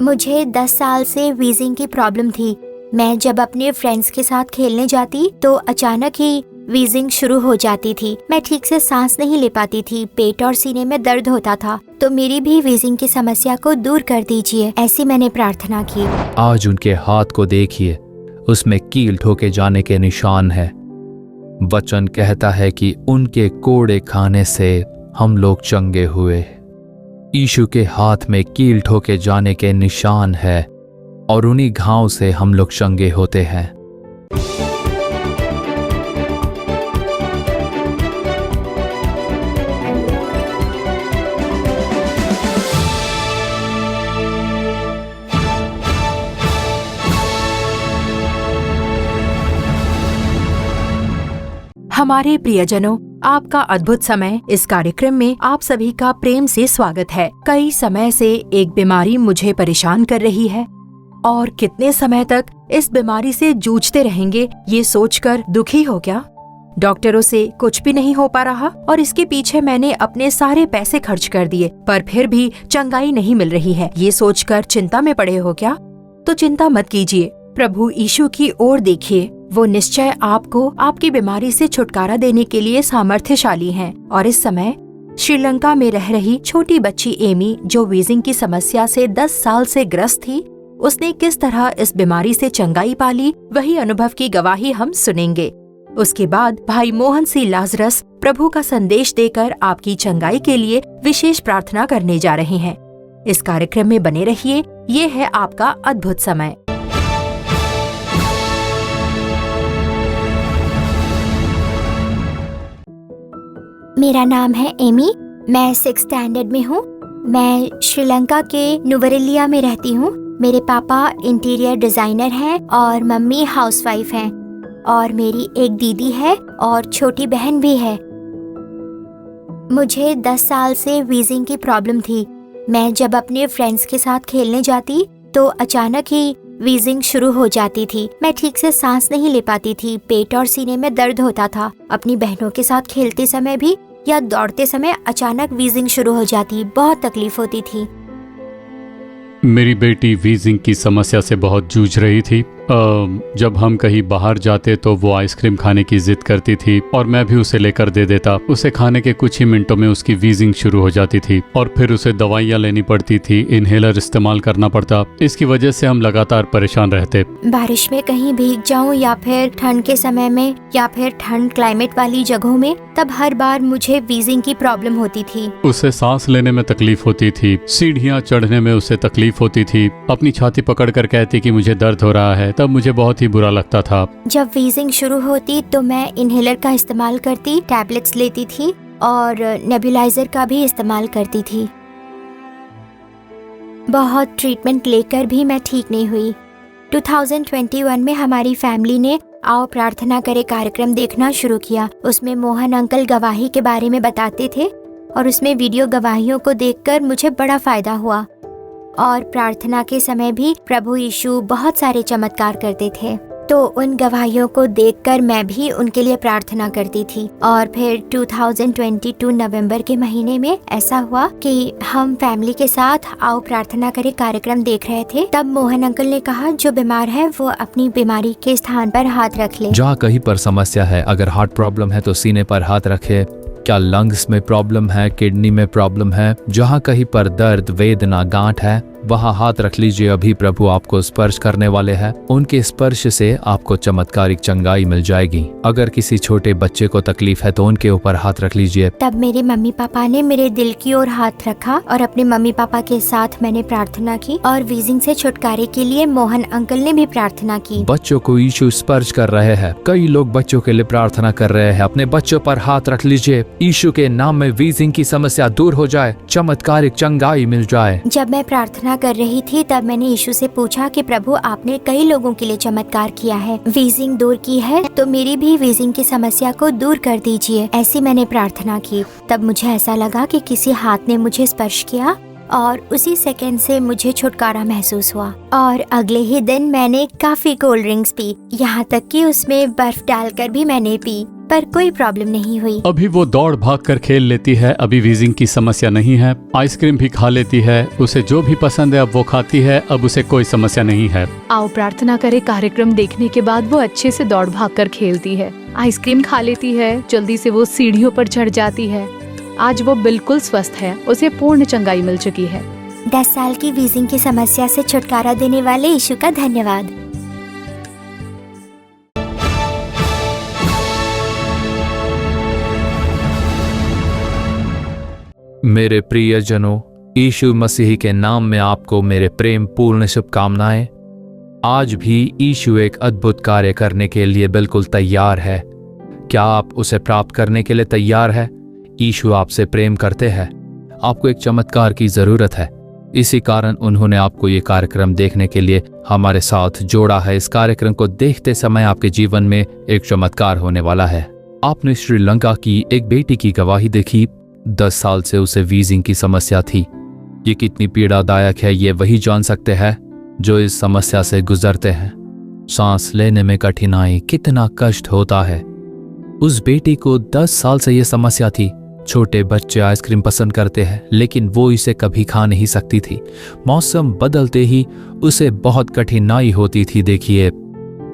मुझे 10 साल से वीजिंग की प्रॉब्लम थी। मैं जब अपने फ्रेंड्स के साथ खेलने जाती तो अचानक ही वीजिंग शुरू हो जाती थी। मैं ठीक से सांस नहीं ले पाती थी, पेट और सीने में दर्द होता था। तो मेरी भी वीजिंग की समस्या को दूर कर दीजिए, ऐसी मैंने प्रार्थना की। आज उनके हाथ को देखिए, उसमें कील ठोके जाने के निशान है। वचन कहता है कि उनके कोड़े खाने से हम लोग चंगे हुए। यीशु के हाथ में कील ठोके जाने के निशान है और उन्हीं घाव से हम लोग चंगे होते हैं। हमारे प्रियजनों, आपका अद्भुत समय इस कार्यक्रम में आप सभी का प्रेम से स्वागत है। कई समय से एक बीमारी मुझे परेशान कर रही है और कितने समय तक इस बीमारी से जूझते रहेंगे ये सोचकर दुखी हो क्या? डॉक्टरों से कुछ भी नहीं हो पा रहा और इसके पीछे मैंने अपने सारे पैसे खर्च कर दिए, पर फिर भी चंगाई नहीं मिल रही है। ये सोचकर चिंता में पड़े हो क्या? तो चिंता मत कीजिए, प्रभु यीशु की ओर देखिए। वो निश्चय आपको आपकी बीमारी से छुटकारा देने के लिए सामर्थ्यशाली हैं। और इस समय श्रीलंका में रह रही छोटी बच्ची एमी, जो वीजिंग की समस्या से 10 साल से ग्रस्त थी, उसने किस तरह इस बीमारी से चंगाई पाली, वही अनुभव की गवाही हम सुनेंगे। उसके बाद भाई मोहन सी लाजरस प्रभु का संदेश देकर आपकी चंगाई के लिए विशेष प्रार्थना करने जा रहे हैं। इस कार्यक्रम में बने रहिए, ये है आपका अद्भुत समय। मेरा नाम है एमी, मैं 6th स्टैंडर्ड में हूँ। मैं श्रीलंका के नुवरेलिया में रहती हूँ। मेरे पापा इंटीरियर डिजाइनर हैं और मम्मी हाउसवाइफ हैं, और मेरी एक दीदी है और छोटी बहन भी है। मुझे 10 साल से वीजिंग की प्रॉब्लम थी। मैं जब अपने फ्रेंड्स के साथ खेलने जाती तो अचानक ही वीजिंग शुरू हो जाती थी। मैं ठीक से सांस नहीं ले पाती थी, पेट और सीने में दर्द होता था। अपनी बहनों के साथ खेलते समय भी या दौड़ते समय अचानक वीजिंग शुरू हो जाती, बहुत तकलीफ होती थी। मेरी बेटी वीजिंग की समस्या से बहुत जूझ रही थी। जब हम कहीं बाहर जाते तो वो आइसक्रीम खाने की जिद करती थी और मैं भी उसे लेकर दे देता। उसे खाने के कुछ ही मिनटों में उसकी वीजिंग शुरू हो जाती थी और फिर उसे दवाइयाँ लेनी पड़ती थी, इनहेलर इस्तेमाल करना पड़ता। इसकी वजह से हम लगातार परेशान रहते। बारिश में कहीं भीग जाऊं या फिर ठंड के समय में या फिर ठंड क्लाइमेट वाली जगहों में, तब हर बार मुझे वीजिंग की प्रॉब्लम होती थी। उसे सांस लेने में तकलीफ होती थी, सीढ़ियाँ चढ़ने में उसे तकलीफ होती थी। अपनी छाती पकड़कर कहती कि मुझे दर्द हो रहा है, तब मुझे बहुत ही बुरा लगता था। जब वीजिंग शुरू होती तो मैं इनहेलर का इस्तेमाल करती, टैबलेट्स लेती थी और नेबुलाइजर का भी इस्तेमाल करती थी। बहुत ट्रीटमेंट लेकर भी मैं ठीक नहीं हुई। 2021 में हमारी फैमिली ने आओ प्रार्थना करे कार्यक्रम देखना शुरू किया। उसमें मोहन अंकल गवाही के बारे में बताते थे और उसमें वीडियो गवाहियों को देखकर मुझे बड़ा फायदा हुआ। और प्रार्थना के समय भी प्रभु यीशु बहुत सारे चमत्कार करते थे, तो उन गवाहियों को देखकर मैं भी उनके लिए प्रार्थना करती थी। और फिर 2022 नवंबर के महीने में ऐसा हुआ कि हम फैमिली के साथ आओ प्रार्थना करे कार्यक्रम देख रहे थे। तब मोहन अंकल ने कहा, जो बीमार है वो अपनी बीमारी के स्थान पर हाथ रख ले। जहाँ कहीं पर समस्या है, अगर हार्ट प्रॉब्लम है तो सीने पर हाथ रखे। क्या लंग्स में प्रॉब्लम है, किडनी में प्रॉब्लम है, जहाँ कहीं पर दर्द, वेदना, गांठ है, वहाँ हाथ रख लीजिए। अभी प्रभु आपको स्पर्श करने वाले हैं। उनके स्पर्श से आपको चमत्कारिक चंगाई मिल जाएगी। अगर किसी छोटे बच्चे को तकलीफ है तो उनके ऊपर हाथ रख लीजिए। तब मेरे मम्मी पापा ने मेरे दिल की ओर हाथ रखा और अपने मम्मी पापा के साथ मैंने प्रार्थना की और वीजिंग से छुटकारे के लिए मोहन अंकल ने भी प्रार्थना की। बच्चों को यीशु स्पर्श कर रहे हैं। कई लोग बच्चों के लिए प्रार्थना कर रहे हैं। अपने बच्चों पर हाथ रख लीजिए। यीशु के नाम में वीजिंग की समस्या दूर हो जाए, चमत्कारिक चंगाई मिल जाए। जब मैं प्रार्थना कर रही थी तब मैंने यीशु से पूछा कि प्रभु, आपने कई लोगों के लिए चमत्कार किया है, वीजिंग दूर की है, तो मेरी भी वीजिंग की समस्या को दूर कर दीजिए, ऐसी मैंने प्रार्थना की। तब मुझे ऐसा लगा कि किसी हाथ ने मुझे स्पर्श किया और उसी सेकंड से मुझे छुटकारा महसूस हुआ। और अगले ही दिन मैंने काफी कोल्ड ड्रिंक्स पी, यहाँ तक कि उसमें बर्फ डालकर भी मैंने पी। पर कोई प्रॉब्लम नहीं हुई। अभी वो दौड़ भाग कर खेल लेती है, अभी वीजिंग की समस्या नहीं है। आइसक्रीम भी खा लेती है, उसे जो भी पसंद है अब वो खाती है, अब उसे कोई समस्या नहीं है। आओ प्रार्थना करे कार्यक्रम देखने के बाद वो अच्छे से दौड़ भाग कर खेलती है, आइसक्रीम खा लेती है, जल्दी से वो सीढ़ियों पर चढ़ जाती है। आज वो बिल्कुल स्वस्थ है, उसे पूर्ण चंगाई मिल चुकी है। 10 साल की वीजिंग की समस्या से छुटकारा देने वाले यीशु का धन्यवाद। मेरे प्रियजनों, यीशु मसीह के नाम में आपको मेरे प्रेम पूर्ण शुभकामनाएं। आज भी यीशु एक अद्भुत कार्य करने के लिए बिल्कुल तैयार है। क्या आप उसे प्राप्त करने के लिए तैयार है? यीशु आपसे प्रेम करते हैं। आपको एक चमत्कार की जरूरत है। इसी कारण उन्होंने आपको ये कार्यक्रम देखने के लिए हमारे साथ जोड़ा है। इस कार्यक्रम को देखते समय आपके जीवन में एक चमत्कार होने वाला है। आपने श्रीलंका की एक बेटी की गवाही देखी। 10 साल से उसे वीजिंग की समस्या थी। ये कितनी पीड़ादायक है ये वही जान सकते हैं जो इस समस्या से गुजरते हैं। सांस लेने में कठिनाई, कितना कष्ट होता है। उस बेटी को 10 साल से ये समस्या थी। छोटे बच्चे आइसक्रीम पसंद करते हैं लेकिन वो इसे कभी खा नहीं सकती थी। मौसम बदलते ही उसे बहुत कठिनाई होती थी। देखिए,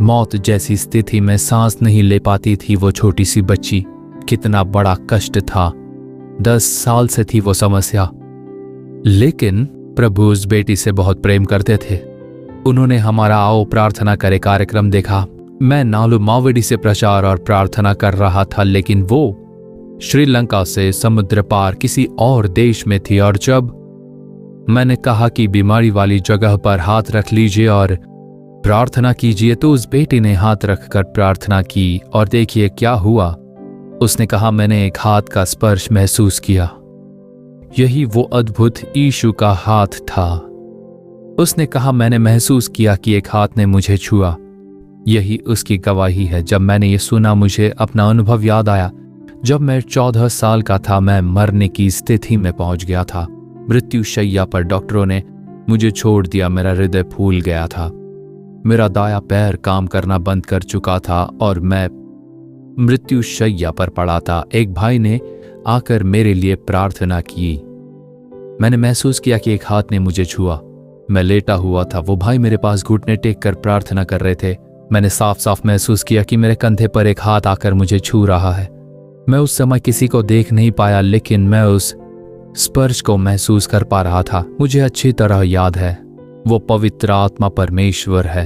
मौत जैसी स्थिति में सांस नहीं ले पाती थी वो छोटी सी बच्ची। कितना बड़ा कष्ट था। 10 साल से थी वो समस्या। लेकिन प्रभु उस बेटी से बहुत प्रेम करते थे। उन्होंने हमारा आओ प्रार्थना करे कार्यक्रम देखा। मैं नालू मावड़ी से प्रचार और प्रार्थना कर रहा था, लेकिन वो श्रीलंका से समुद्र पार किसी और देश में थी। और जब मैंने कहा कि बीमारी वाली जगह पर हाथ रख लीजिए और प्रार्थना कीजिए, तो उस बेटी ने हाथ रखकर प्रार्थना की और देखिए क्या हुआ। उसने कहा, मैंने एक हाथ का स्पर्श महसूस किया। यही वो अद्भुत यीशु का हाथ था। उसने कहा, मैंने महसूस किया कि एक हाथ ने मुझे छुआ। यही उसकी गवाही है। जब मैंने ये सुना, मुझे अपना अनुभव याद आया। जब मैं 14 साल का था, मैं मरने की स्थिति में पहुंच गया था। मृत्यु शैया पर डॉक्टरों ने मुझे छोड़ दिया। मेरा हृदय फूल गया था। मेरा दायां पैर काम करना बंद कर चुका था और मैं मृत्यु शैया पर पड़ा था। एक भाई ने आकर मेरे लिए प्रार्थना की। मैंने महसूस किया कि एक हाथ ने मुझे छुआ। मैं लेटा हुआ था। वो भाई मेरे पास घुटने टेक कर प्रार्थना कर रहे थे। मैंने साफ साफ महसूस किया कि मेरे कंधे पर एक हाथ आकर मुझे छू रहा है। मैं उस समय किसी को देख नहीं पाया, लेकिन मैं उस स्पर्श को महसूस कर पा रहा था। मुझे अच्छी तरह याद है, वो पवित्र आत्मा परमेश्वर है।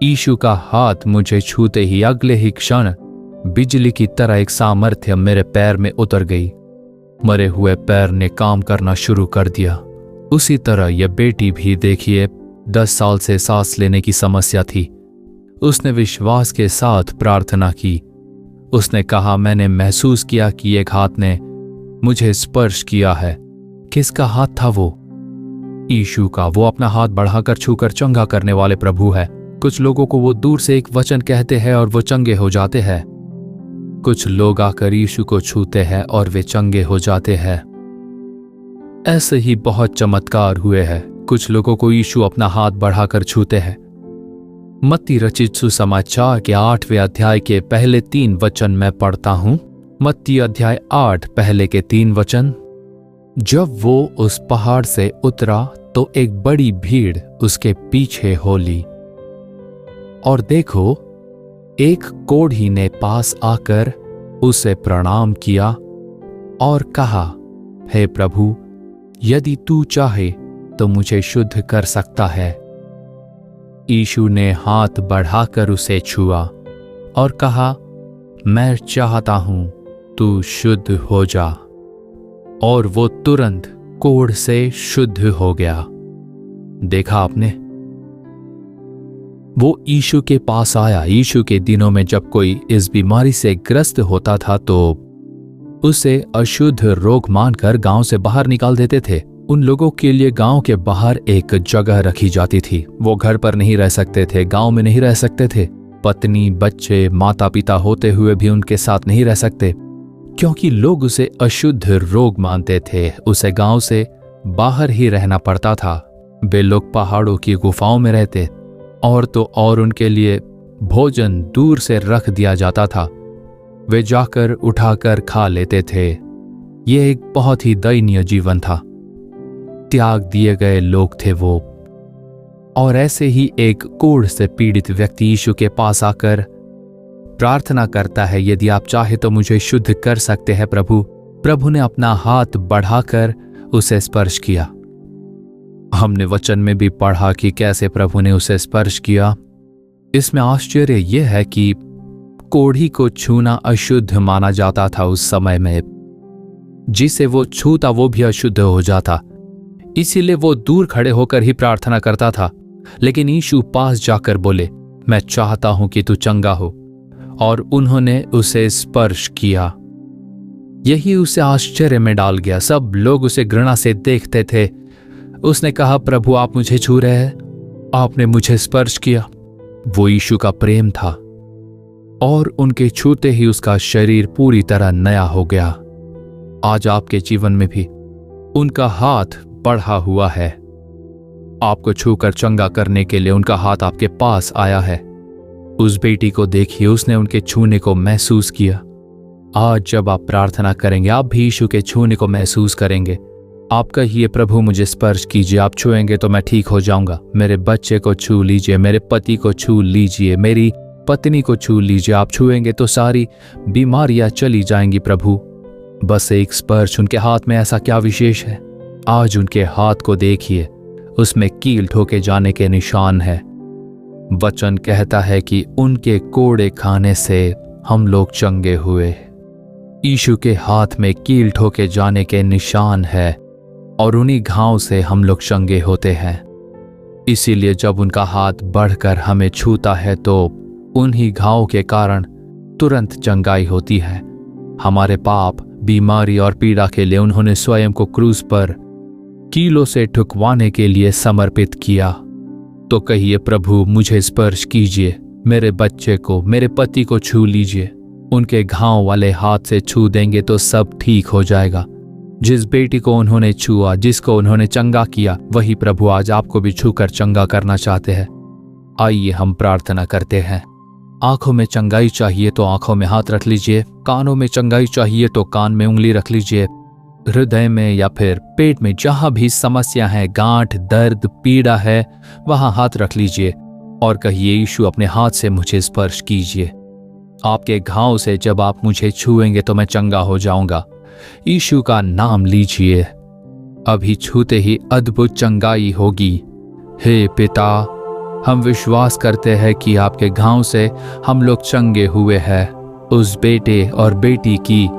यीशु का हाथ मुझे छूते ही अगले ही क्षण बिजली की तरह एक सामर्थ्य मेरे पैर में उतर गई। मरे हुए पैर ने काम करना शुरू कर दिया। उसी तरह यह बेटी भी, देखिए, 10 साल से सांस लेने की समस्या थी। उसने विश्वास के साथ प्रार्थना की। उसने कहा, मैंने महसूस किया कि एक हाथ ने मुझे स्पर्श किया है। किसका हाथ था वो? यीशु का। वो अपना हाथ बढ़ाकर छूकर चंगा करने वाले प्रभु है। कुछ लोगों को वो दूर से एक वचन कहते हैं और वो चंगे हो जाते हैं। कुछ लोग आकर यीशु को छूते हैं और वे चंगे हो जाते हैं। ऐसे ही बहुत चमत्कार हुए हैं। कुछ लोगों को यीशु अपना हाथ बढ़ाकर छूते हैं। मत्ती रचित सुसमाचार के 8वें अध्याय के पहले 3 वचन मैं पढ़ता हूं। मत्ती अध्याय 8 पहले के 3 वचन। जब वो उस पहाड़ से उतरा तो एक बड़ी भीड़ उसके पीछे हो ली। और देखो, एक कोढ़ी ने पास आकर उसे प्रणाम किया और कहा, हे प्रभु, यदि तू चाहे तो मुझे शुद्ध कर सकता है। यीशु ने हाथ बढ़ाकर उसे छुआ और कहा, मैं चाहता हूं तू शुद्ध हो जा। और वो तुरंत कोढ़ से शुद्ध हो गया। देखा आपने? वो यीशु के पास आया। यीशु के दिनों में जब कोई इस बीमारी से ग्रस्त होता था तो उसे अशुद्ध रोग मानकर गांव से बाहर निकाल देते थे। उन लोगों के लिए गांव के बाहर एक जगह रखी जाती थी। वो घर पर नहीं रह सकते थे, गांव में नहीं रह सकते थे। पत्नी, बच्चे, माता पिता होते हुए भी उनके साथ नहीं रह सकते, क्योंकि लोग उसे अशुद्ध रोग मानते थे। उसे गांव से बाहर ही रहना पड़ता था। वे लोग पहाड़ों की गुफाओं में रहते और तो और उनके लिए भोजन दूर से रख दिया जाता था। वे जाकर उठाकर खा लेते थे। ये एक बहुत ही दयनीय जीवन था। त्याग दिए गए लोग थे वो। और ऐसे ही एक कोढ़ से पीड़ित व्यक्ति यीशु के पास आकर प्रार्थना करता है, यदि आप चाहे तो मुझे शुद्ध कर सकते हैं प्रभु। प्रभु ने अपना हाथ बढ़ाकर उसे स्पर्श किया। हमने वचन में भी पढ़ा कि कैसे प्रभु ने उसे स्पर्श किया। इसमें आश्चर्य यह है कि कोढ़ी को छूना अशुद्ध माना जाता था उस समय में। जिसे वो छूता वो भी अशुद्ध हो जाता, इसीलिए वो दूर खड़े होकर ही प्रार्थना करता था। लेकिन यीशु पास जाकर बोले, मैं चाहता हूं कि तू चंगा हो, और उन्होंने उसे स्पर्श किया। यही उसे आश्चर्य में डाल गया। सब लोग उसे घृणा से देखते थे। उसने कहा, प्रभु आप मुझे छू रहे हैं, आपने मुझे स्पर्श किया। वो यीशु का प्रेम था, और उनके छूते ही उसका शरीर पूरी तरह नया हो गया। आज आपके जीवन में भी उनका हाथ बढ़ा हुआ है। आपको छूकर चंगा करने के लिए उनका हाथ आपके पास आया है। उस बेटी को देखिए, उसने उनके छूने को महसूस किया। आज जब आप प्रार्थना करेंगे, आप भी यीशु के छूने को महसूस करेंगे। आप कहिए, प्रभु मुझे स्पर्श कीजिए, आप छुएंगे तो मैं ठीक हो जाऊंगा। मेरे बच्चे को छू लीजिए, मेरे पति को छू लीजिए, मेरी पत्नी को छू लीजिए। आप छुएंगे तो सारी बीमारियां चली जाएंगी प्रभु। बस एक स्पर्श। उनके हाथ में ऐसा क्या विशेष है? आज उनके हाथ को देखिए, उसमें कील ठोके जाने के निशान है। वचन कहता है कि उनके कोड़े खाने से हम लोग चंगे हुए। यीशु के हाथ में कील ठोके जाने के निशान है, और उन्हीं घाव से हम लोग चंगे होते हैं। इसीलिए जब उनका हाथ बढ़कर हमें छूता है तो उन्हीं घाव के कारण तुरंत चंगाई होती है। हमारे पाप, बीमारी और पीड़ा के लिए उन्होंने स्वयं को क्रूस पर कीलों से ठुकवाने के लिए समर्पित किया। तो कहिए, प्रभु मुझे स्पर्श कीजिए, मेरे बच्चे को, मेरे पति को छू लीजिए। उनके घाव वाले हाथ से छू देंगे तो सब ठीक हो जाएगा। जिस बेटी को उन्होंने छुआ, जिसको उन्होंने चंगा किया, वही प्रभु आज आपको भी छूकर चंगा करना चाहते हैं। आइए हम प्रार्थना करते हैं। आंखों में चंगाई चाहिए तो आंखों में हाथ रख लीजिए। कानों में चंगाई चाहिए तो कान में उंगली रख लीजिए। हृदय में या फिर पेट में जहां भी समस्या है, गांठ, दर्द, पीड़ा है, वहां हाथ रख लीजिए और कहिए, यीशु अपने हाथ से मुझे स्पर्श कीजिए। आपके घाव से जब आप मुझे छुएंगे तो मैं चंगा हो जाऊंगा। यीशु का नाम लीजिए, अभी छूते ही अद्भुत चंगाई होगी। हे पिता, हम विश्वास करते हैं कि आपके घाव से हम लोग चंगे हुए हैं। उस बेटे और बेटी की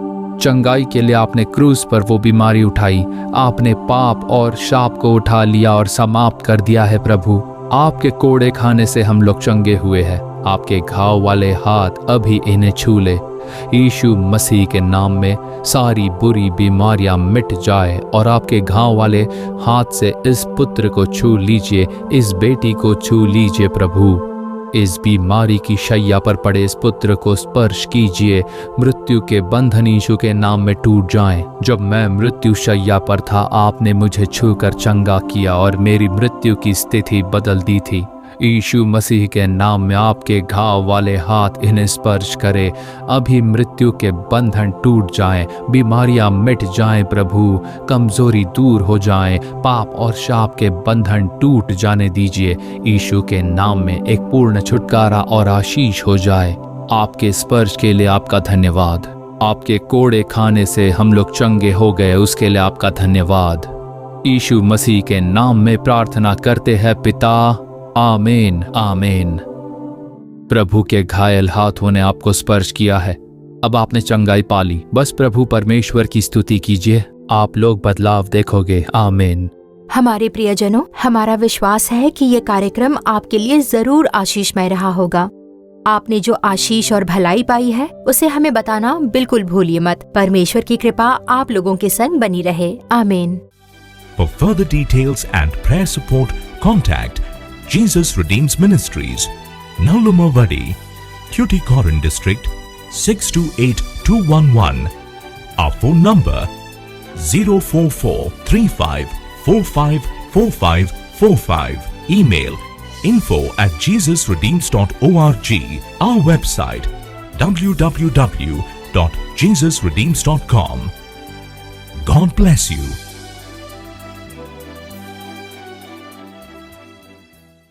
चंगाई के लिए आपने क्रूस पर वो बीमारी उठाई। आपने पाप और शाप को उठा लिया और समाप्त कर दिया है प्रभु। आपके कोड़े खाने से हम लोग चंगे हुए हैं। आपके घाव वाले हाथ अभी इन्हें छू ले। यीशु मसीह के नाम में सारी बुरी बीमारियां मिट जाए और आपके घाव वाले हाथ से इस पुत्र को छू लीजिए, इस बेटी को छू लीजिए प्रभु। इस बीमारी की शैया पर पड़े इस पुत्र को स्पर्श कीजिए। मृत्यु के बंधन यीशु के नाम में टूट जाएं। जब मैं मृत्यु शैया पर था, आपने मुझे छूकर चंगा किया और मेरी मृत्यु की स्थिति बदल दी थी। यीशु मसीह के नाम में आपके घाव वाले हाथ इन्हें स्पर्श करे। अभी मृत्यु के बंधन टूट जाएं, बीमारियां मिट जाएं प्रभु, कमजोरी दूर हो जाएं, पाप और शाप के बंधन टूट जाने दीजिए। यीशु के नाम में एक पूर्ण छुटकारा और आशीष हो जाए। आपके स्पर्श के लिए आपका धन्यवाद। आपके कोड़े खाने से हम लोग चंगे हो गए, उसके लिए आपका धन्यवाद। यीशु मसीह के नाम में प्रार्थना करते हैं पिता, आमीन आमीन। प्रभु के घायल हाथों ने आपको स्पर्श किया है। अब आपने चंगाई पाली। बस प्रभु परमेश्वर की स्तुति कीजिए, आप लोग बदलाव देखोगे। आमीन। हमारे प्रियजनों, हमारा विश्वास है कि ये कार्यक्रम आपके लिए जरूर आशीषमय रहा होगा। आपने जो आशीष और भलाई पाई है उसे हमें बताना बिल्कुल भूलिए मत। परमेश्वर की कृपा आप लोगों के संग बनी रहे। आमीन। For further details and prayer support, contact Jesus Redeems Ministries, Nalumavadi, Tuticorin District, 628211. Our phone number 04435454545. Email info@jesusredeems.org. Our website www.jesusredeems.org. www.jesusredeems.com. God bless you.